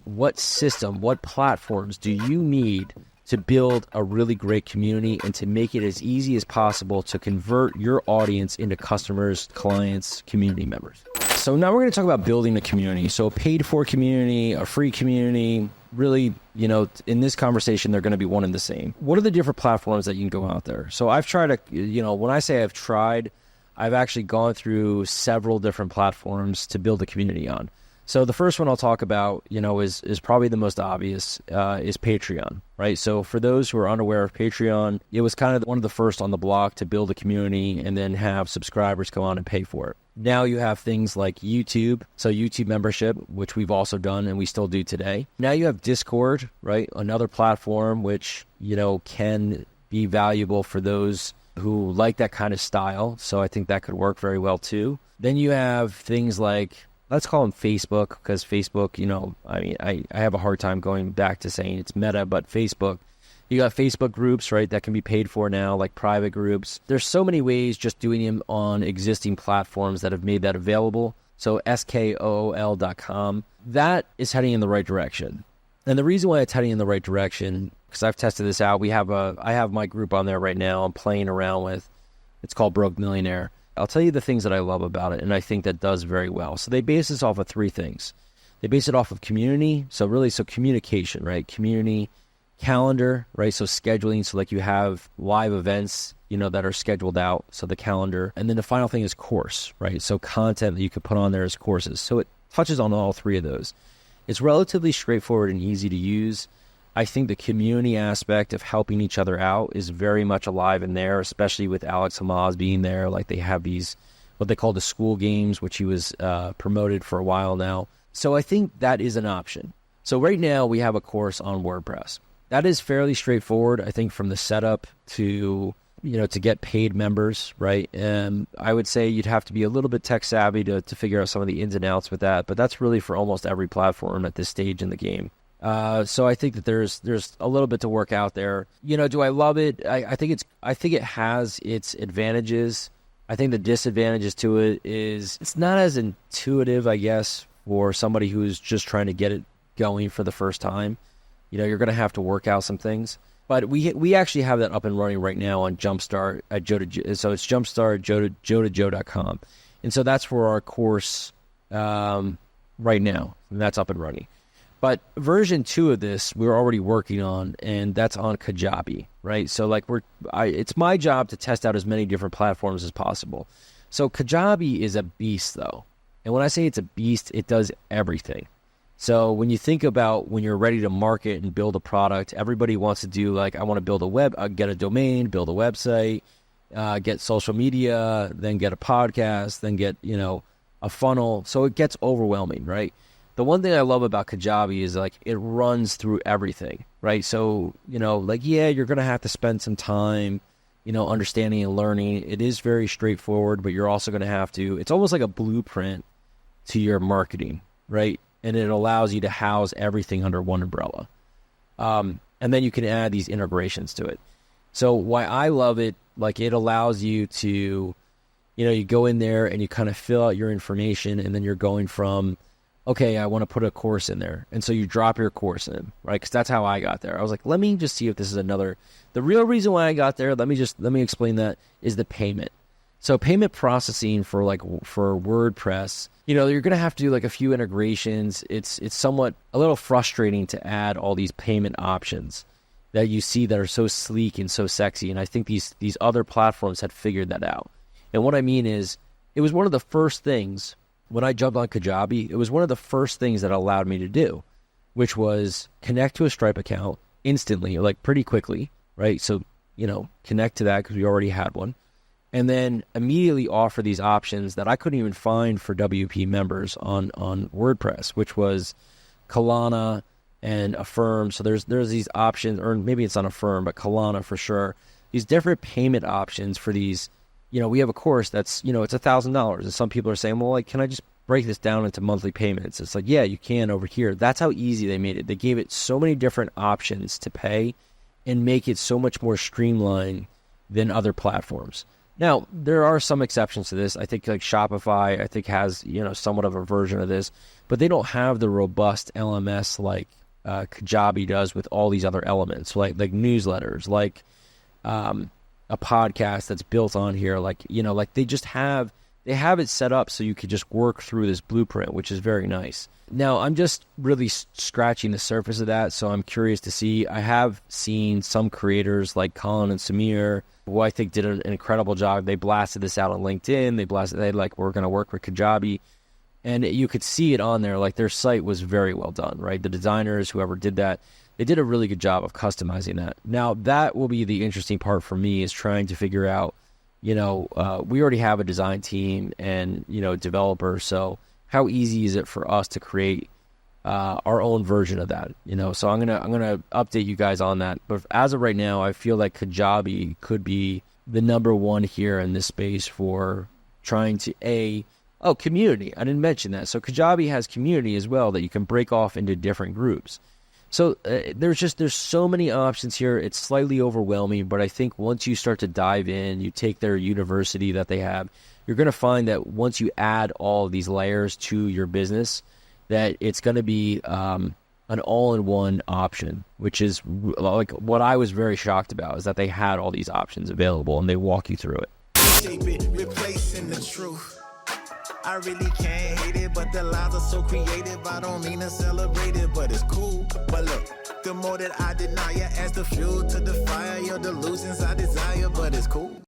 what system, what platforms do you need to build a really great community and to make it as easy as possible to convert your audience into customers, clients, community members. So now we're going to talk about building a community. So a paid for community, a free community, really, in this conversation, they're going to be one and the same. What are the different platforms that you can go out there? So I've tried when I say I've tried, I've actually gone through several different platforms to build a community on. So the first one I'll talk about, is probably the most obvious, is Patreon, right? So for those who are unaware of Patreon, it was kind of one of the first on the block to build a community and then have subscribers come on and pay for it. Now you have things like YouTube, so YouTube membership, which we've also done and we still do today. Now you have Discord, right? Another platform which, can be valuable for those who like that kind of style. So I think that could work very well too. Then you have things like, let's call them Facebook, because Facebook, I have a hard time going back to saying it's Meta, but Facebook. You got Facebook groups, right, that can be paid for now, like private groups. There's so many ways just doing them on existing platforms that have made that available. So skool.com, that is heading in the right direction. And the reason why it's heading in the right direction, because I've tested this out, I have my group on there right now I'm playing around with. It's called Broke Millionaire. I'll tell you the things that I love about it, and I think that does very well. So they base this off of three things. They base it off of community, so communication, right? Community, calendar, right? So scheduling, so like you have live events, that are scheduled out, so the calendar. And then the final thing is course, right? So content that you could put on there as courses. So it touches on all three of those. It's relatively straightforward and easy to use. I think the community aspect of helping each other out is very much alive in there, especially with Alex Hamas being there. Like they have these, what they call the school games, which he was promoted for a while now. So I think that is an option. So right now we have a course on WordPress. That is fairly straightforward, I think, from the setup to, to get paid members, right? And I would say you'd have to be a little bit tech savvy to figure out some of the ins and outs with that, but that's really for almost every platform at this stage in the game. So I think that there's a little bit to work out there. Do I love it? I think it has its advantages. I think the disadvantages to it is it's not as intuitive, I guess, for somebody who's just trying to get it going for the first time. You're going to have to work out some things. But we actually have that up and running right now on Jumpstart at so it's jumpstart.joe2joe.com. And so that's for our course right now, and that's up and running. But version 2 of this we're already working on, and that's on Kajabi, right? So it's my job to test out as many different platforms as possible. So Kajabi is a beast, though. And when I say it's a beast, it does everything. So when you think about when you're ready to market and build a product, everybody wants to do I want to build get a domain, build a website, get social media, then get a podcast, then get, a funnel. So it gets overwhelming, right? The one thing I love about Kajabi is it runs through everything, right? So, you're going to have to spend some time, understanding and learning. It is very straightforward, but you're also going to have to, it's almost like a blueprint to your marketing, right? And it allows you to house everything under one umbrella. And then you can add these integrations to it. So why I love it, it allows you to, you go in there and you kind of fill out your information, and then you're going from, okay, I want to put a course in there. And so you drop your course in, right? Because that's how I got there. I was like, let me just see if this is the real reason why I got there, let me explain that, is the payment. So payment processing for WordPress, you're going to have to do a few integrations. It's somewhat a little frustrating to add all these payment options that you see that are so sleek and so sexy. And I think these other platforms had figured that out. And what I mean is, it was one of the first things when I jumped on Kajabi, it was one of the first things that allowed me to do, which was connect to a Stripe account instantly, pretty quickly, right? So, connect to that because we already had one. And then immediately offer these options that I couldn't even find for WP members on WordPress, which was Klarna and Affirm. So there's these options, or maybe it's on Affirm, but Klarna for sure. These different payment options for these. We have a course that's, it's $1,000. And some people are saying, well, can I just break this down into monthly payments? It's yeah, you can over here. That's how easy they made it. They gave it so many different options to pay and make it so much more streamlined than other platforms. Now, there are some exceptions to this. I think like Shopify, I think has, somewhat of a version of this, but they don't have the robust LMS like Kajabi does with all these other elements, like newsletters, like a podcast that's built on here, like they have it set up so you could just work through this blueprint, which is very nice. Now, I'm just really scratching the surface of that, so I'm curious to see. I have seen some creators like Colin and Samir, who I think did an incredible job. They blasted this out on LinkedIn. We're going to work with Kajabi. And you could see it on there, like their site was very well done, right? The designers, whoever did that, they did a really good job of customizing that. Now, that will be the interesting part for me, is trying to figure out, we already have a design team and, developers. So how easy is it for us to create our own version of that? So I'm gonna update you guys on that. But as of right now, I feel like Kajabi could be the number one here in this space for trying to community. I didn't mention that. So Kajabi has community as well that you can break off into different groups. So there's so many options here. It's slightly overwhelming, but I think once you start to dive in, you take their university that they have, you're going to find that once you add all of these layers to your business, that it's going to be an all-in-one option, which is like what I was very shocked about, is that they had all these options available and they walk you through it. Replacing the truth. I really can't hate it, but the lines are so creative. I don't mean to celebrate it, but it's cool. But look, the more that I deny it, adds the fuel to the fire. Your delusions I desire, but it's cool.